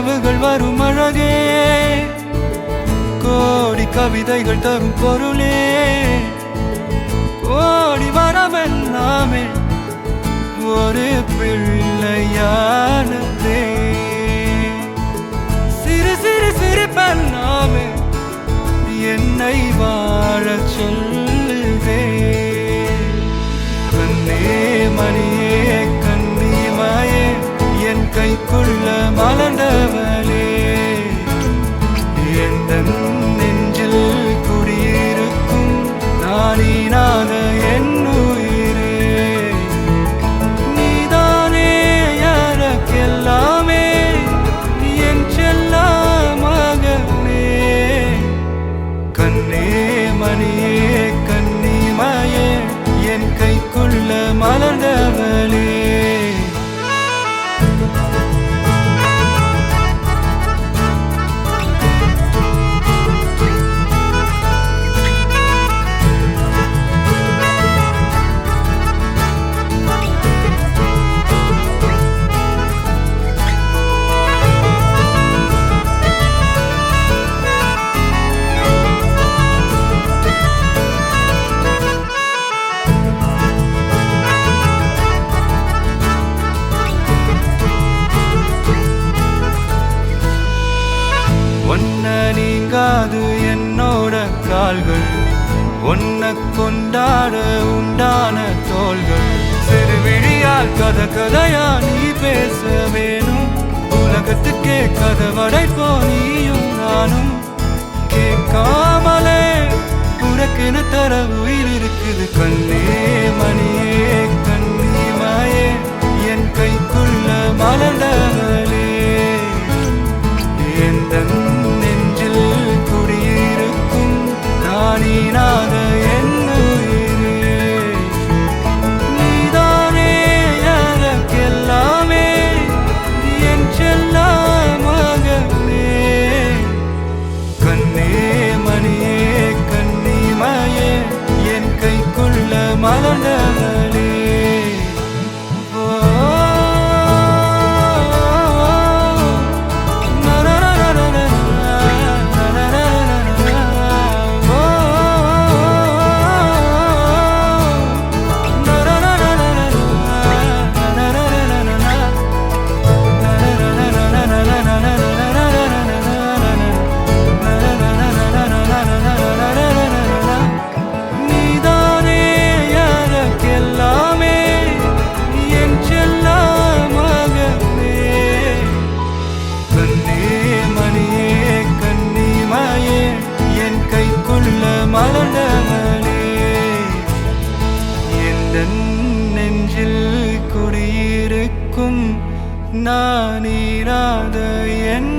கனவுகள் வரும் அழகே, கோடி கவிதைகள் தரும் பொருளே, ஓடி வரவெல்லாமே ஒரு பிள்ளையானதே. சிறு சிறு சிரிப்பெல்லாமே என்னை வாழச் சொல்லுதே. கண்ணே மணியே கண்ணிமாயே என் கைக்குள்ள மலர்ந்தவளே, எந்த நெஞ்சில் குடியிருக்கும் நானீனாக என் உயிரே. நீதானே எனக்கெல்லாமே என் செல்ல மகனே. கண்ணே மணியே கண்ணிமாயே என் கைக்குள்ள மலர்ந்தவளே. ஒன்ன நீங்காது என்னோட கால்கள், ஒன்ன கொண்டாட உண்டான தோள்கள். சிறு விழியால் கதை கதையா நீ பேச வேணும், உலகத்துக்கே கதவடைப்போ நீயும் நானும். கேட்காமலே உனக்கென தர உயிர் இருக்குது. கண்ணே மணியே கண்ணிமாயே என் கைக்குள்ள மலர்ந்தவளே, எந்த நெஞ்சில் குடியிருக்கும் நானீனாக என் உயிரே. நீதானே எனக்கெல்லாமே என் செல்ல மகனே. கண்ணே மணியே கண்ணிமாயே என் கைக்குள்ள மலர்ந்தவளே. மலர்ந்தவளே, எந்த நெஞ்சில் குடியிருக்கும் நானீராத என்